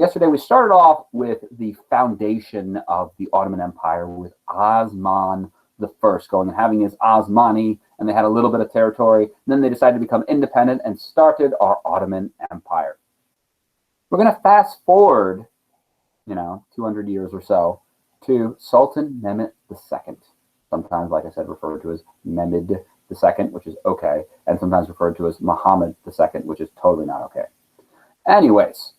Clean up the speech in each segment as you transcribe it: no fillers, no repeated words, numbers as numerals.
yesterday we started off with the foundation of the Ottoman Empire with Osman the First going and having his Osmani, and they had a little bit of territory. And then they decided to become independent and started our Ottoman Empire. We're going to fast forward, 200 years or so, to Sultan Mehmet II. Sometimes, like I said, referred to as Mehmed II, which is okay, and sometimes referred to as Muhammad II, which is totally not okay. Anyways,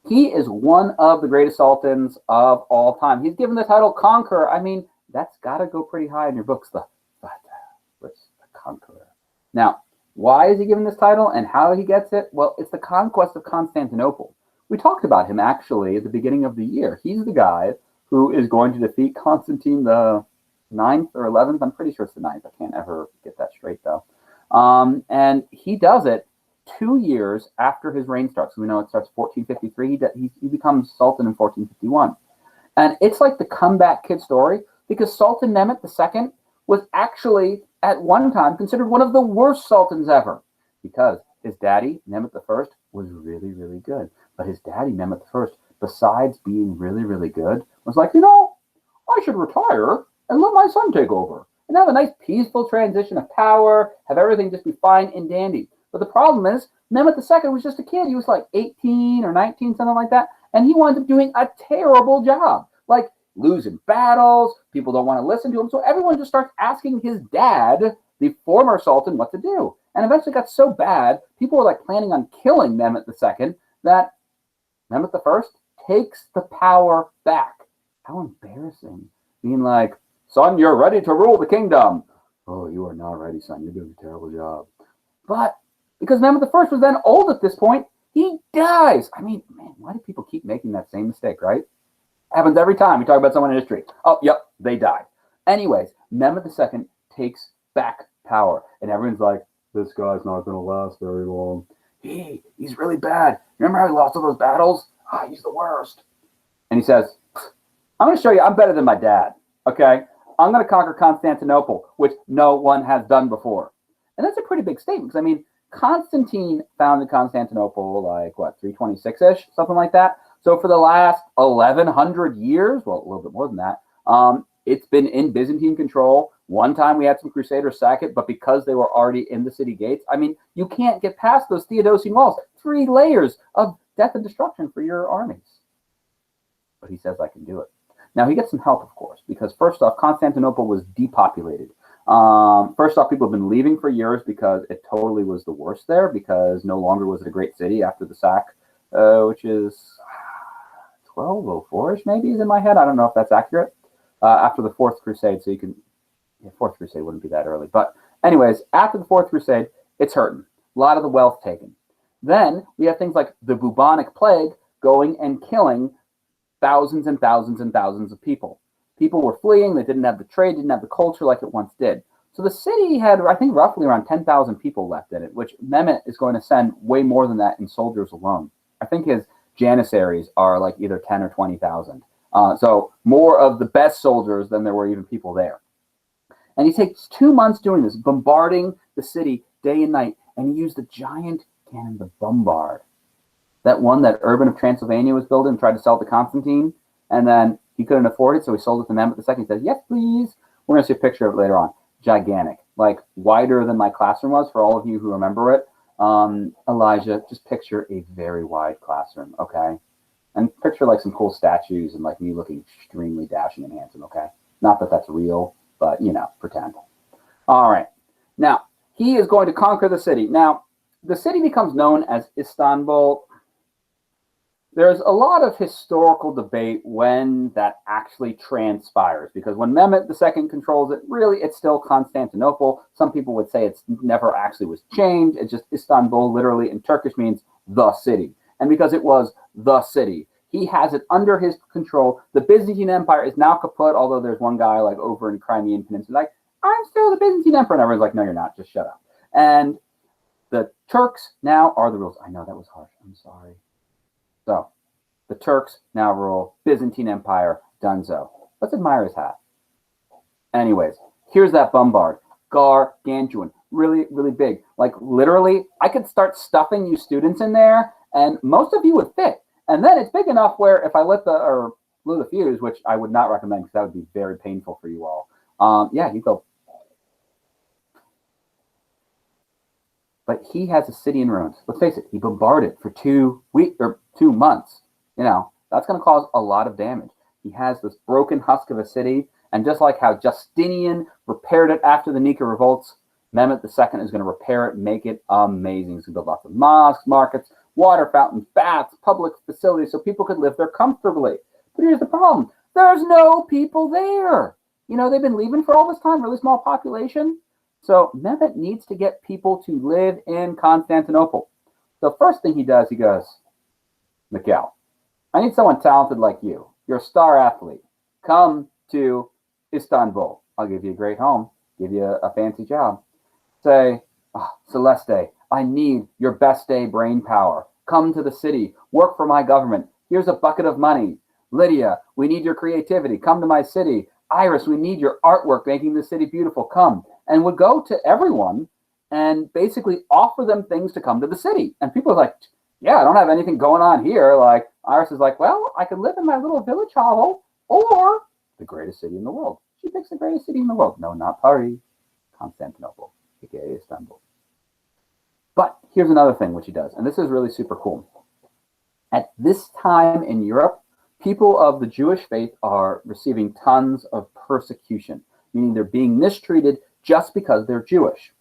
he is one of the greatest sultans of all time. He's given the title Conqueror. I mean, that's got to go pretty high in your books, the Conqueror. Now, why is he given this title and how he gets it? Well, it's the Conquest of Constantinople. We talked about him actually at the beginning of the year. He's the guy who is going to defeat Constantine the 9th or 11th. I'm pretty sure it's the 9th. I can't ever get that straight though. And he does it 2 years after his reign starts. We know it starts 1453. He becomes Sultan in 1451. And it's like the comeback kid story because Sultan Mehmet II was actually at one time considered one of the worst sultans ever because his daddy, Mehmet I, was really, really good. But his daddy, Mehmet I, besides being really, really good, was like, I should retire and let my son take over and have a nice peaceful transition of power, have everything just be fine and dandy. But the problem is, Mehmet II was just a kid. He was like 18 or 19, something like that. And he wound up doing a terrible job, like losing battles. People don't want to listen to him. So everyone just starts asking his dad, the former sultan, what to do. And eventually got so bad, people were like planning on killing Mehmet II that Mehmet I takes the power back. How embarrassing. Being like, son, you're ready to rule the kingdom. Oh, you are not ready, son. You're doing a terrible job. But because Mehmet I was then old at this point, he dies. I mean, man, why do people keep making that same mistake, right? Happens every time we talk about someone in history. Oh, yep, they died. Anyways, Mehmet II takes back power. And everyone's like, this guy's not going to last very long. He's really bad. Remember how he lost all those battles? He's the worst. And he says, I'm going to show you I'm better than my dad, okay? I'm going to conquer Constantinople, which no one has done before. And that's a pretty big statement because, I mean, Constantine founded Constantinople like, 326-ish, something like that. So for the last 1,100 years, well, a little bit more than that, it's been in Byzantine control. One time we had some crusaders sack it, but because they were already in the city gates, I mean, you can't get past those Theodosian walls. 3 layers of death and destruction for your armies. But he says, I can do it. Now, he gets some help, of course, because first off, Constantinople was depopulated. First off, people have been leaving for years because it totally was the worst there because no longer was it a great city after the sack, which is 1204-ish maybe is in my head. I don't know if that's accurate. After the Fourth Crusade, so you can... Fourth Crusade wouldn't be that early. But anyways, after the Fourth Crusade, it's hurting. A lot of the wealth taken. Then we have things like the Bubonic Plague going and killing thousands and thousands and thousands of people. People were fleeing. They didn't have the trade, didn't have the culture like it once did. So the city had, I think, roughly around 10,000 people left in it, which Mehmet is going to send way more than that in soldiers alone. I think his janissaries are like either 10 or 20,000. So more of the best soldiers than there were even people there. And he takes 2 months doing this, bombarding the city day and night. And he used the giant cannon, the Bombard. That one that Urban of Transylvania was building and tried to sell it to Constantine. And then he couldn't afford it, so he sold it to Mehmet II. He says, yes, please. We're going to see a picture of it later on. Gigantic. Like wider than my classroom was, for all of you who remember it. Elijah, just picture a very wide classroom, okay? And picture like some cool statues and like me looking extremely dashing and handsome, okay? Not that that's real, but, pretend. All right. Now, he is going to conquer the city. Now, the city becomes known as Istanbul. There's a lot of historical debate when that actually transpires, because when Mehmet II controls it, really, it's still Constantinople. Some people would say it's never actually was changed. It's just Istanbul, literally, in Turkish means the city. And because it was the city, he has it under his control. The Byzantine Empire is now kaput, although there's one guy like over in Crimean Peninsula like, I'm still the Byzantine Emperor. And everyone's like, no, you're not. Just shut up. And the Turks now are the rules. I know that was harsh. I'm sorry. So the Turks now rule. Byzantine Empire, donezo. Let's admire his hat. Anyways, here's that Bombard. Gargantuan. Really, really big. Like literally, I could start stuffing you students in there and most of you would fit. And then it's big enough where if I blew the fuse, which I would not recommend because that would be very painful for you all. Yeah, you go. But he has a city in ruins. Let's face it, he bombarded for 2 months. That's going to cause a lot of damage. He has this broken husk of a city, and just like how Justinian repaired it after the Nika revolts, Mehmet II is going to repair it, make it amazing. He's going to build lots of mosques, markets, water fountains, baths, public facilities, so people could live there comfortably. But here's the problem. There's no people there. They've been leaving for all this time, really small population. So Mehmet needs to get people to live in Constantinople. The first thing he does, he goes, Mikhail, I need someone talented like you. You're a star athlete. Come to Istanbul. I'll give you a great home, give you a fancy job. Say, Celeste, I need your best day brain power. Come to the city, work for my government. Here's a bucket of money. Lydia, we need your creativity. Come to my city. Iris, we need your artwork making the city beautiful. Come. And would go to everyone and basically offer them things to come to the city. And people are like, yeah, I don't have anything going on here. Like Iris is like, well, I could live in my little village hovel or the greatest city in the world. She picks the greatest city in the world. No, not Paris, Constantinople, aka Istanbul. But here's another thing which he does, and this is really super cool. At this time in Europe, people of the Jewish faith are receiving tons of persecution, meaning they're being mistreated just because they're Jewish.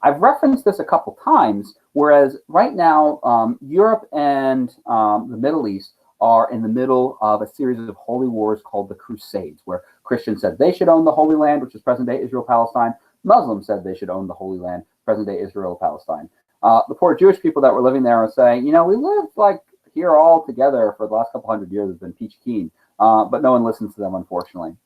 I've referenced this a couple times, whereas right now, Europe and the Middle East are in the middle of a series of holy wars called the Crusades, where Christians said they should own the Holy Land, which is present-day Israel-Palestine. Muslims said they should own the Holy Land, present-day Israel-Palestine. The poor Jewish people that were living there are saying, we lived like here all together for the last couple hundred years. It's been peachy keen, but no one listens to them, unfortunately.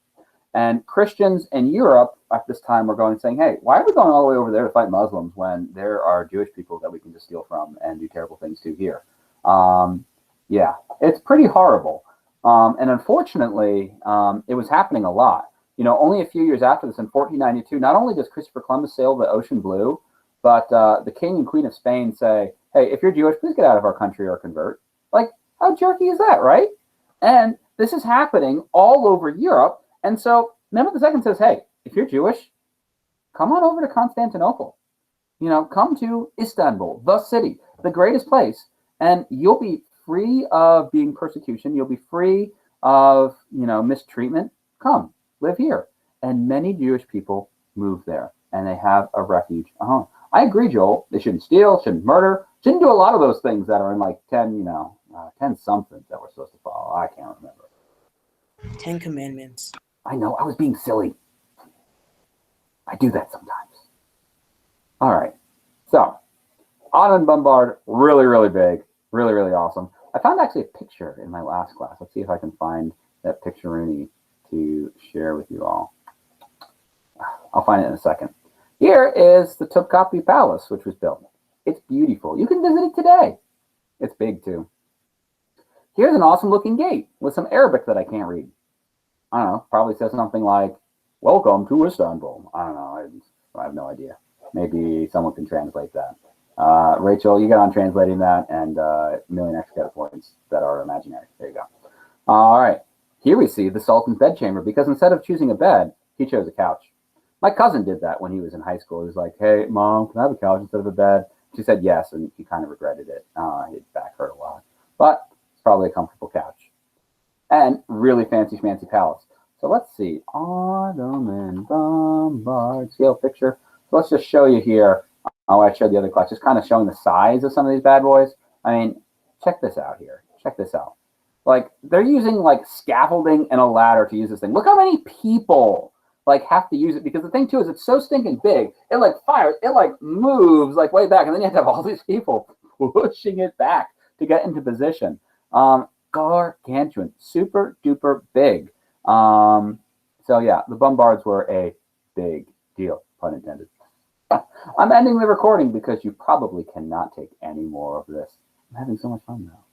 And Christians in Europe at this time were going and saying, hey, why are we going all the way over there to fight Muslims when there are Jewish people that we can just steal from and do terrible things to here? Yeah, it's pretty horrible. And unfortunately, it was happening a lot. Only a few years after this, in 1492, not only does Christopher Columbus sail the ocean blue, but the king and queen of Spain say, hey, if you're Jewish, please get out of our country or convert. Like, how jerky is that, right? And this is happening all over Europe. And so Mehmet II says, hey, if you're Jewish, come on over to Constantinople. Come to Istanbul, the city, the greatest place, and you'll be free of being persecution. You'll be free of, mistreatment. Come, live here. And many Jewish people move there, and they have a refuge. I agree, Joel. They shouldn't steal, shouldn't murder, shouldn't do a lot of those things that are in like 10 somethings that we're supposed to follow. I can't remember. 10 Commandments. I know, I was being silly. I do that sometimes. All right. So, Ottoman Bombard, really, really big. Really, really awesome. I found actually a picture in my last class. Let's see if I can find that picture-rooney to share with you all. I'll find it in a second. Here is the Topkapi Palace, which was built. It's beautiful. You can visit it today. It's big, too. Here's an awesome-looking gate with some Arabic that I can't read. I don't know. Probably says something like, welcome to Istanbul. I don't know. I have no idea. Maybe someone can translate that. Rachel, you get on translating that, and a million extra credit points that are imaginary. There you go. All right. Here we see the Sultan's bedchamber, because instead of choosing a bed, he chose a couch. My cousin did that when he was in high school. He was like, hey, Mom, can I have a couch instead of a bed? She said yes, and he kind of regretted it. His back hurt a lot. But it's probably a comfortable couch. And really fancy palace. So let's see. Ottoman Bombard scale picture. So let's just show you here. I showed the other class, just kind of showing the size of some of these bad boys. I mean, check this out here. Check this out. Like, they're using like scaffolding and a ladder to use this thing. Look how many people like have to use it, because the thing too is it's so stinking big. It like fires, it like moves like way back, and then you have to have all these people pushing it back to get into position. Gargantuan, super duper big. So yeah, the bombards were a big deal, pun intended. I'm ending the recording because you probably cannot take any more of this. I'm having so much fun now.